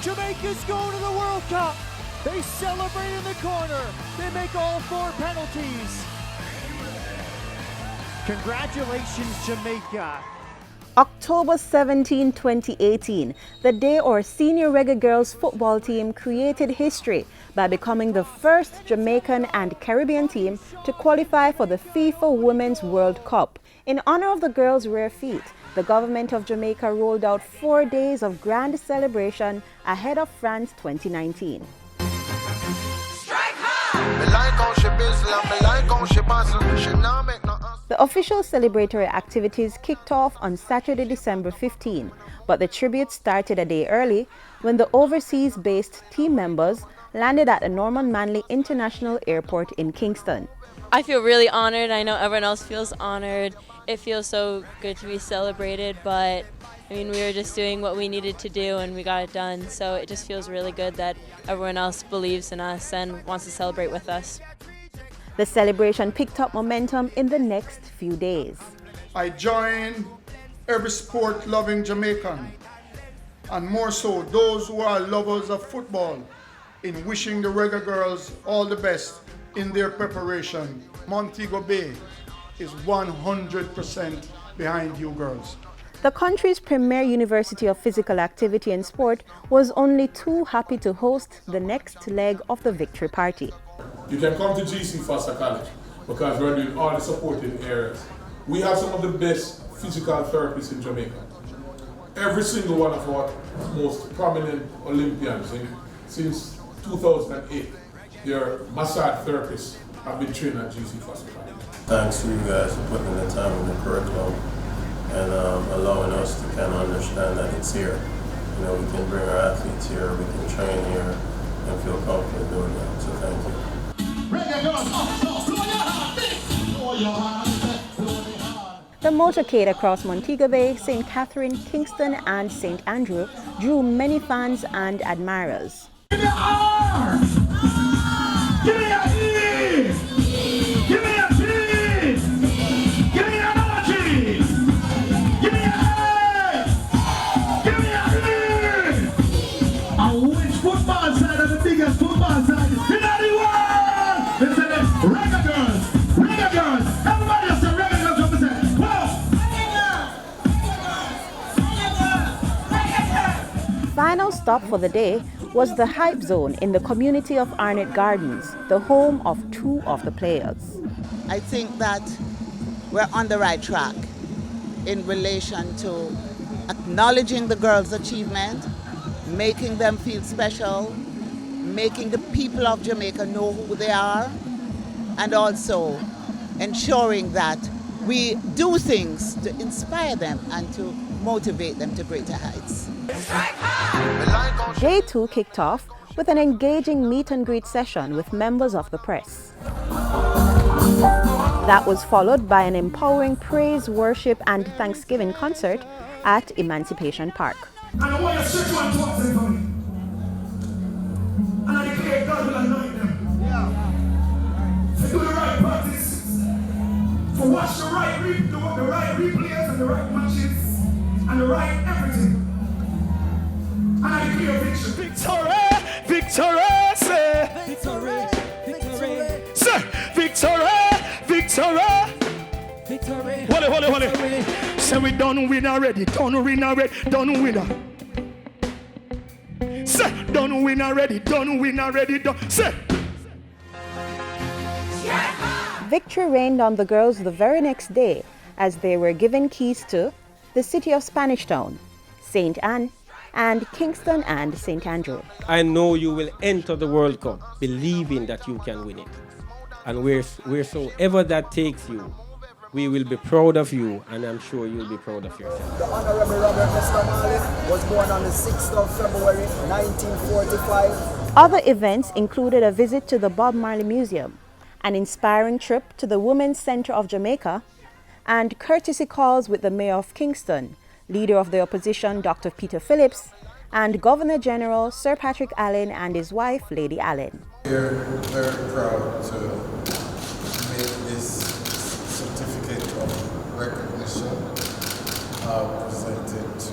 Jamaica's going to the World Cup. They celebrate in the corner. They make all 4 penalties. Congratulations, Jamaica. October 17, 2018, the day our senior Reggae Girlz football team created history by becoming the first Jamaican and Caribbean team to qualify for the FIFA Women's World Cup. In honor of the girls' rare feat, the government of Jamaica rolled out 4 days of grand celebration ahead of France 2019. The official celebratory activities kicked off on Saturday, December 15, but the tribute started a day early when the overseas-based team members landed at the Norman Manley International Airport in Kingston. I feel really honored. I know everyone else feels honored. It feels so good to be celebrated, but I mean, we were just doing what we needed to do and we got it done. So it just feels really good that everyone else believes in us and wants to celebrate with us. The celebration picked up momentum in the next few days. I join every sport-loving Jamaican, and more so those who are lovers of football, in wishing the Reggae Girlz all the best in their preparation. Montego Bay is 100% behind you girls. The country's premier university of physical activity and sport was only too happy to host the next leg of the victory party. You can come to GC Foster College because we're doing all the supporting areas. We have some of the best physical therapists in Jamaica. Every single one of our most prominent Olympians since 2008, their massage therapists have been trained at GC Foster College. Thanks to you guys for putting the time in the curriculum and allowing us to kind of understand that it's here. You know, we can bring our athletes here, we can train here, and feel confident doing that. So thank you. The motorcade across Montego Bay, St. Catherine, Kingston and St. Andrew drew many fans and admirers. Give me an R! Give me a E! Give me a T! Give me another G! Give me a A! Give me a E! And which football side are the biggest football side in the world? Listen to Reggae Girlz! Reggae Girlz! Everybody just say Reggae Girlz, what we say? Whoa! Final stop for the day was the Hype Zone in the community of Arnold Gardens, the home of 2 of the players. I think that we're on the right track in relation to acknowledging the girls' achievement, making them feel special, making the people of Jamaica know who they are, and also ensuring that we do things to inspire them and to motivate them to greater heights. Day 2 kicked off with an engaging meet and greet session with members of the press. That was followed by an empowering praise, worship and Thanksgiving concert at Emancipation Park. And I want you to stretch one towards them for me. And I declare God will anoint them. To do the right practice. To watch the right replays and the right matches and the right everything. And I declare victory. Victory! Victory! Say! Victory! Victory! Say! Victory! Victory! Victory! Hold it. Say we done win already. Done win already. Done winner. Say! Done win already. Done win already. Done. Say! Victory reigned on the girls the very next day as they were given keys to the city of Spanish Town, St. Anne, and Kingston and St. Andrew. I know you will enter the World Cup believing that you can win it. And wheresoever that takes you, we will be proud of you, and I'm sure you'll be proud of yourself. The Honorable Robert Mr. Marley was born on the 6th of February 1945. Other events included a visit to the Bob Marley Museum, an inspiring trip to the Women's Center of Jamaica, and courtesy calls with the Mayor of Kingston, Leader of the Opposition Dr. Peter Phillips, and Governor General Sir Patrick Allen and his wife Lady Allen. We're very proud to make this certificate of recognition presented to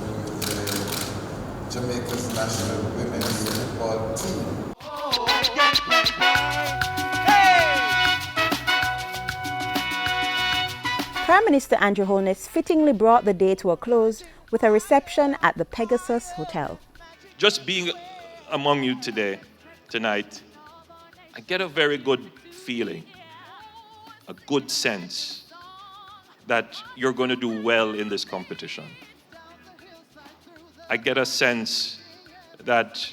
the Jamaica's national women's football team. Prime Minister Andrew Holness fittingly brought the day to a close with a reception at the Pegasus Hotel. Just being among you tonight, I get a very good feeling, a good sense that you're going to do well in this competition. I get a sense that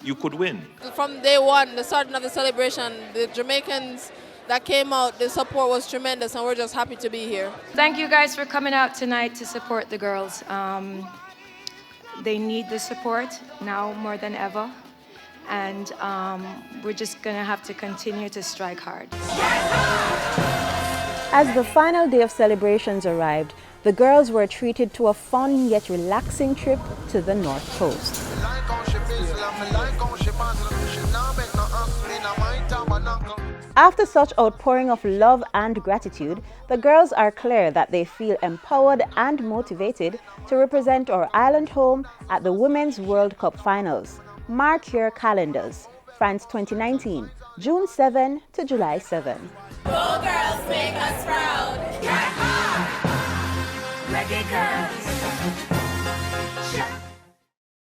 you could win. From day one, the starting of the celebration, the Jamaicans that came out, the support was tremendous, and we're just happy to be here. Thank you guys for coming out tonight to support the girls. They need the support now more than ever, and we're just gonna have to continue to strike hard. As the final day of celebrations arrived, the girls were treated to a fun yet relaxing trip to the North Coast. After such outpouring of love and gratitude, the girls are clear that they feel empowered and motivated to represent our island home at the Women's World Cup Finals. Mark your calendars. France 2019, June 7 to July 7. Go girls, make us proud. Reggae Girlz.